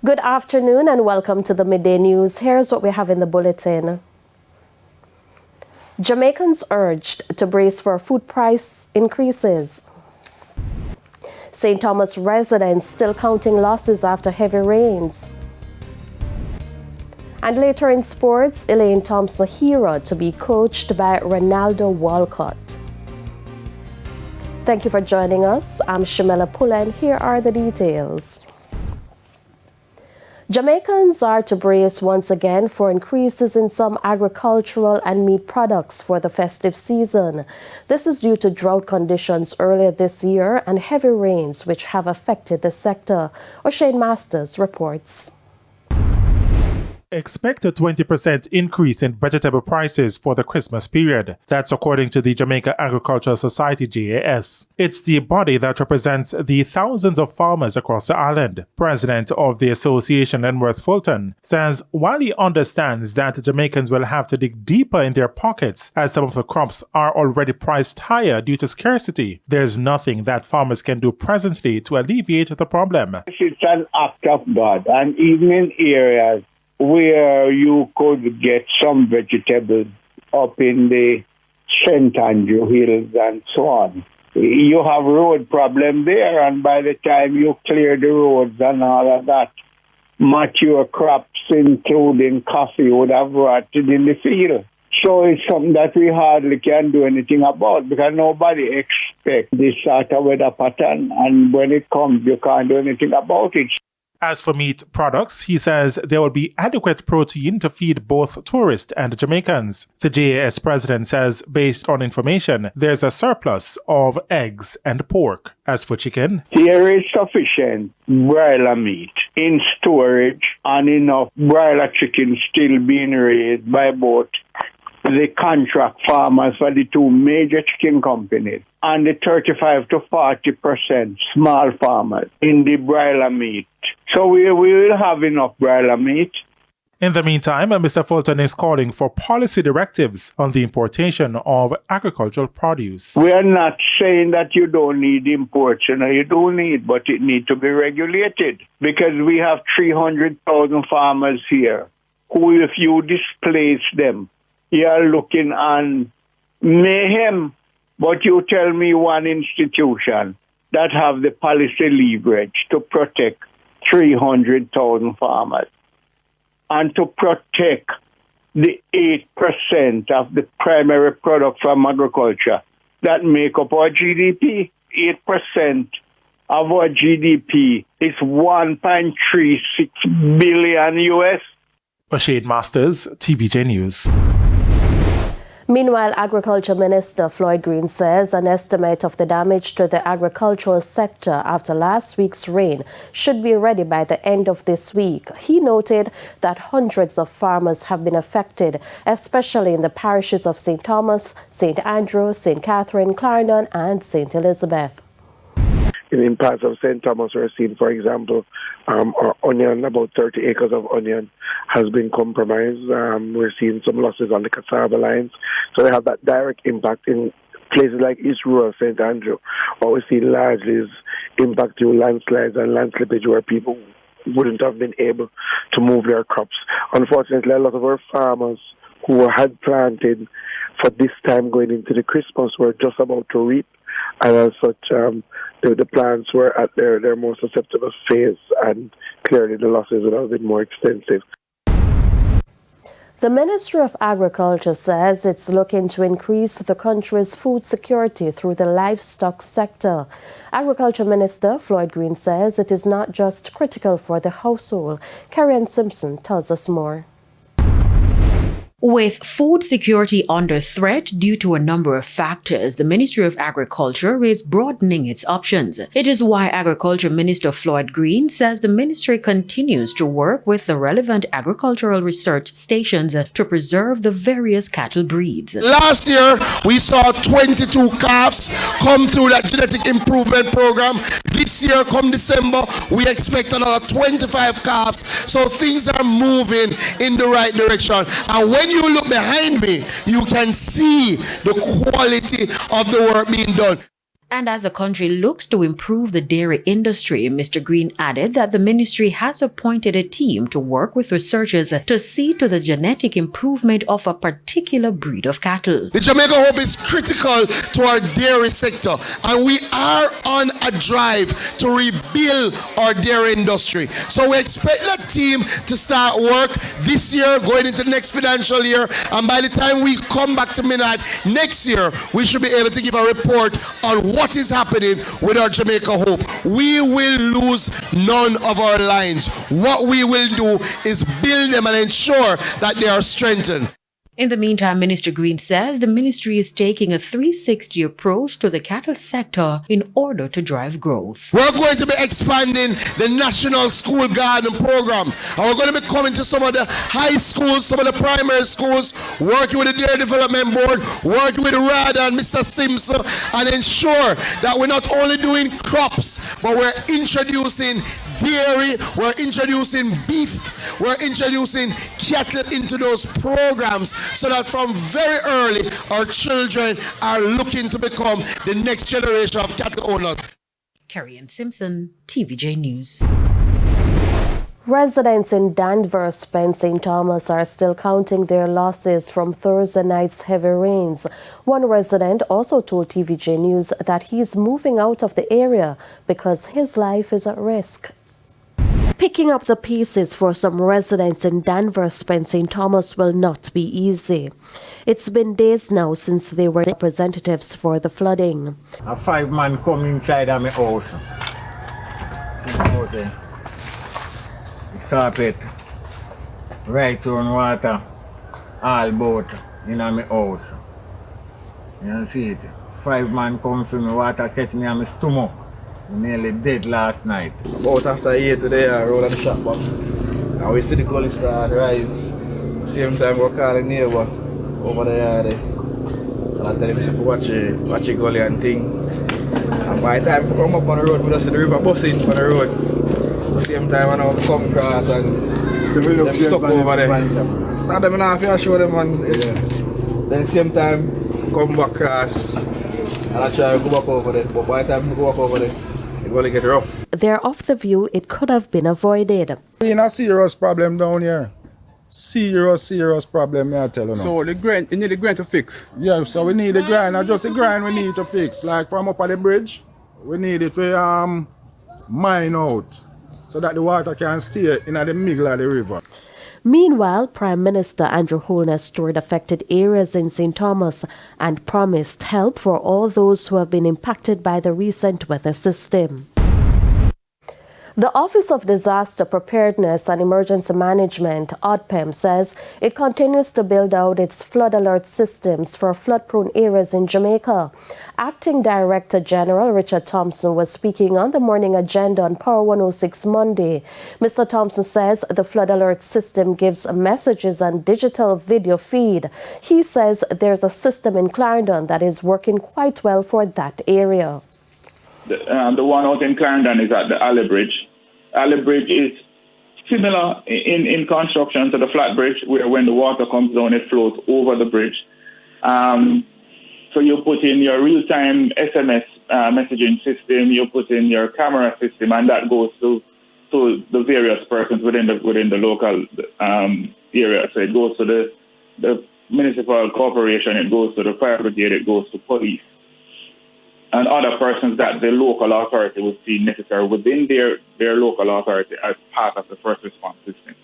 Good afternoon and welcome to the Midday News. Here's what we have in the bulletin. Jamaicans urged to brace for food price increases. St. Thomas residents still counting losses after heavy rains. And later in sports, Elaine Thompson hero to be coached by Ronaldo Walcott. Thank you for joining us. I'm Shamela Pula and here are the details. Jamaicans are to brace once again for increases in some agricultural and meat products for the festive season. This is due to drought conditions earlier this year and heavy rains which have affected the sector. O'Shane Masters reports. Expect a 20% increase in vegetable prices for the Christmas period. That's according to the Jamaica Agricultural Society, JAS. It's the body that represents the thousands of farmers across the island. President of the association, Enworth Fulton, says while he understands that Jamaicans will have to dig deeper in their pockets as some of the crops are already priced higher due to scarcity, there's nothing that farmers can do presently to alleviate the problem. It's an act of God, and even in areas where you could get some vegetables up in the St. Andrew Hills and so on. You have road problem there, and by the time you clear the roads and all of that, mature crops, including coffee, would have rotted in the field. So it's something that we hardly can do anything about because nobody expects this sort of weather pattern, and when it comes, you can't do anything about it. As for meat products, he says there will be adequate protein to feed both tourists and Jamaicans. The JAS president says, based on information, there's a surplus of eggs and pork. As for chicken, there is sufficient broiler meat in storage and enough broiler chicken still being raised by both the contract farmers for the two major chicken companies and the 35 to 40% small farmers in the broiler meat. So we will have enough broiler meat. In the meantime, Mr. Fulton is calling for policy directives on the importation of agricultural produce. We are not saying that you don't need imports, you do need, but it needs to be regulated because we have 300,000 farmers here who, if you displace them, you are looking on mayhem. But you tell me one institution that have the policy leverage to protect 300,000 farmers and to protect the 8% of the primary product from agriculture that make up our GDP. 8% of our GDP is 1.36 billion US. O'Shane Masters, TVJ News. Meanwhile, Agriculture Minister Floyd Green says an estimate of the damage to the agricultural sector after last week's rain should be ready by the end of this week. He noted that hundreds of farmers have been affected, especially in the parishes of St. Thomas, St. Andrew, St. Catherine, Clarendon and St. Elizabeth. In parts of St. Thomas, we're seeing, for example, our onion, about 30 acres of onion has been compromised. We're seeing some losses on the cassava lines. So they have that direct impact in places like East Rural, St. Andrew. What we see largely is impact to landslides and land slippage where people wouldn't have been able to move their crops. Unfortunately, a lot of our farmers who had planted for this time going into the Christmas were just about to reap. And as such, the plants were at their more susceptible phase, and clearly the losses would have been more extensive. The Ministry of Agriculture says it's looking to increase the country's food security through the livestock sector. Agriculture Minister Floyd Green says it is not just critical for the household. Karen Simpson tells us more. With food security under threat due to a number of factors, the Ministry of Agriculture is broadening its options. It is why Agriculture Minister Floyd Green says the ministry continues to work with the relevant agricultural research stations to preserve the various cattle breeds. Last year, we saw 22 calves come through that genetic improvement program. This year, come December, we expect another 25 calves. So things are moving in the right direction. And when you look behind me, you can see the quality of the work being done. And as the country looks to improve the dairy industry, Mr. Green added that the ministry has appointed a team to work with researchers to see to the genetic improvement of a particular breed of cattle. The Jamaica Hope is critical to our dairy sector, and we are on a drive to rebuild our dairy industry. So we expect that team to start work this year, going into the next financial year, and by the time we come back to midnight next year, we should be able to give a report on what is happening with our Jamaica Hope. We will lose none of our lines. What we will do is build them and ensure that they are strengthened. In the meantime, Minister Green says the ministry is taking a 360 approach to the cattle sector in order to drive growth. We're going to be expanding the National School Garden Program, and we're going to be coming to some of the high schools, some of the primary schools, working with the Dairy Development Board, working with RADA and Mr. Simpson, and ensure that we're not only doing crops, but we're introducing dairy, we're introducing beef, we're introducing cattle into those programs, so that from very early our children are looking to become the next generation of cattle owners. Carrie Ann Simpson, TVJ News. Residents in Danvers, St. Thomas are still counting their losses from Thursday night's heavy rains. One resident also told TVJ News that he's moving out of the area because his life is at risk. Picking up the pieces for some residents in Danvers, St. Thomas will not be easy. It's been days now since they were representatives for the flooding. A 5-man come inside of my house. The carpet, right on water, all boat in my house. You see it? 5-man come from me, water catch me on my stomach. Nearly dead last night. About after 8 today, I roll on the shop box. And we see the gully start rise. Same time we call the neighbor over there. And I tell him to watch the gully and thing. And by the time we come up on the road, we just see the river busting on the road. At the same time, I now come across and them stuck over there. Now them not have to show them, and then same time come back across. And I try to go back over there. But by the time we go back over there, gonna get rough. They're of the view it could have been avoided. We in a serious problem down here. Serious problem, I tell you now. So the grind, you need the grind to fix? Yeah, so we need the grind, not just the grind we need to fix. Like from up at the bridge, we need it to mine out so that the water can stay in the middle of the river. Meanwhile, Prime Minister Andrew Holness toured affected areas in St. Thomas and promised help for all those who have been impacted by the recent weather system. The Office of Disaster Preparedness and Emergency Management, ODPEM, says it continues to build out its flood alert systems for flood-prone areas in Jamaica. Acting Director General Richard Thompson was speaking on the morning agenda on Power 106 Monday. Mr. Thompson says the flood alert system gives messages and digital video feed. He says there's a system in Clarendon that is working quite well for that area. The one out in Clarendon is at the Alley Bridge. Alley Bridge is similar in construction to the flat bridge, where when the water comes down, it flows over the bridge. So you put in your real-time SMS messaging system, you put in your camera system, and that goes to the various persons within the local area. So it goes to the municipal corporation, it goes to the fire brigade, it goes to police, and other persons that the local authority would see necessary within their local authority as part of the first response system.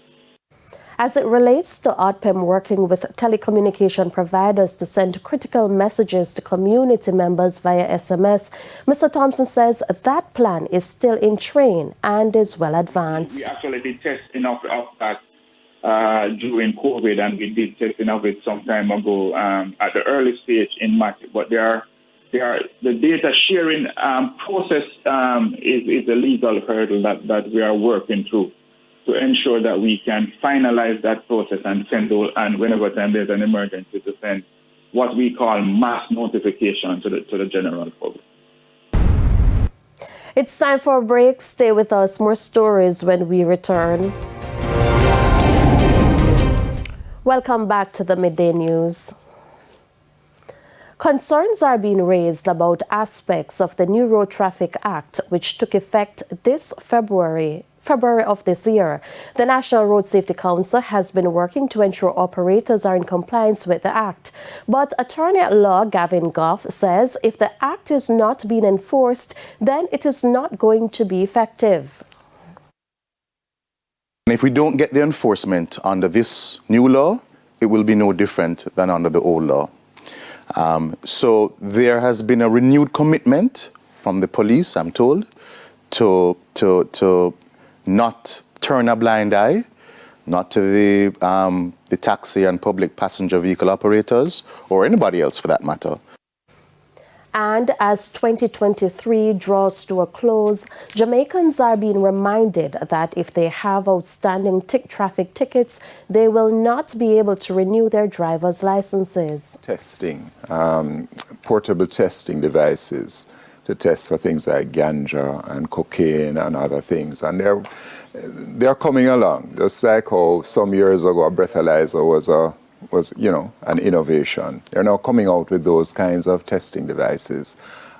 As it relates to ODPEM working with telecommunication providers to send critical messages to community members via SMS, Mr. Thompson says that plan is still in train and is well advanced. We actually did testing of that during COVID, and we did testing of it some time ago at the early stage in March, but the data sharing process is a legal hurdle that we are working through to ensure that we can finalize that process and send and whenever time there's an emergency, to send what we call mass notification to the general public. It's time for a break. Stay with us. More stories when we return. Welcome back to the Midday News. Concerns are being raised about aspects of the new Road Traffic Act, which took effect this February of this year. The National Road Safety Council has been working to ensure operators are in compliance with the Act. But Attorney at Law Gavin Goff says if the Act is not being enforced, then it is not going to be effective. If we don't get the enforcement under this new law, it will be no different than under the old law. So there has been a renewed commitment from the police, I'm told, to not turn a blind eye, not to the taxi and public passenger vehicle operators, or anybody else for that matter. And as 2023 draws to a close, Jamaicans are being reminded that if they have outstanding traffic tickets, they will not be able to renew their driver's licenses. Testing, portable testing devices to test for things like ganja and cocaine and other things. And they're coming along, just like how some years ago a breathalyzer was an innovation. They're now coming out with those kinds of testing devices.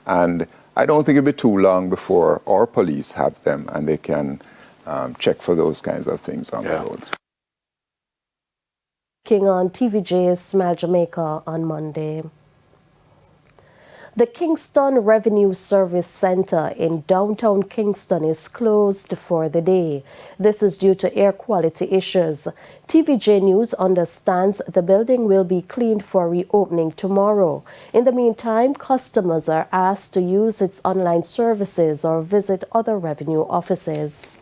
And I don't think it'll be too long before our police have them and they can check for those kinds of things on the road. King on TVJ's Smile Jamaica on Monday. The Kingston Revenue Service Center in downtown Kingston is closed for the day. This is due to air quality issues. TVJ News understands the building will be cleaned for reopening tomorrow. In the meantime, customers are asked to use its online services or visit other revenue offices.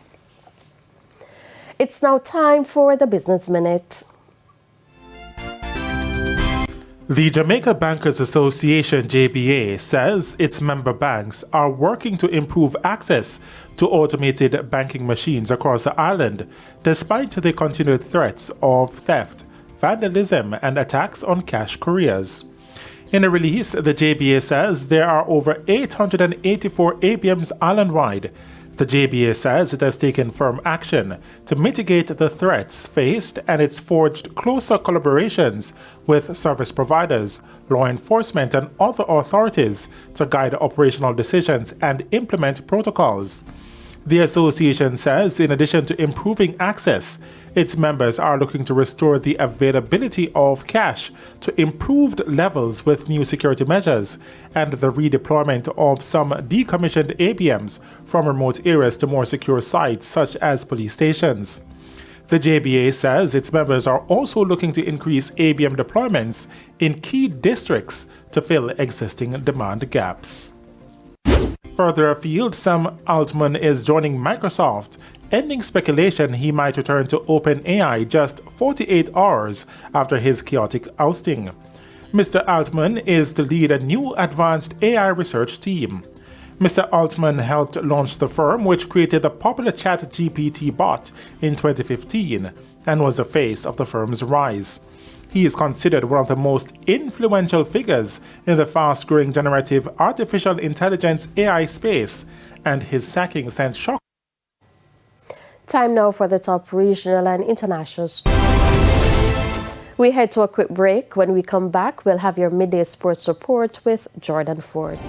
It's now time for the Business Minute. The Jamaica Bankers Association, JBA, says its member banks are working to improve access to automated banking machines across the island, despite the continued threats of theft, vandalism, and attacks on cash couriers. In a release, the JBA says there are over 884 ABMs island-wide. The JBA says it has taken firm action to mitigate the threats faced, and it's forged closer collaborations with service providers, law enforcement, and other authorities to guide operational decisions and implement protocols. The association says in addition to improving access, its members are looking to restore the availability of cash to improved levels with new security measures and the redeployment of some decommissioned ABMs from remote areas to more secure sites such as police stations. The JBA says its members are also looking to increase ABM deployments in key districts to fill existing demand gaps. Further afield, Sam Altman is joining Microsoft, ending speculation he might return to OpenAI just 48 hours after his chaotic ousting. Mr. Altman is to lead a new advanced AI research team. Mr. Altman helped launch the firm, which created the popular ChatGPT bot in 2015 and was the face of the firm's rise. He is considered one of the most influential figures in the fast-growing generative artificial intelligence AI space, and his sacking sent shock. Time now for the top regional and international stories. We head to a quick break. When we come back, we'll have your midday sports report with Jordan Ford.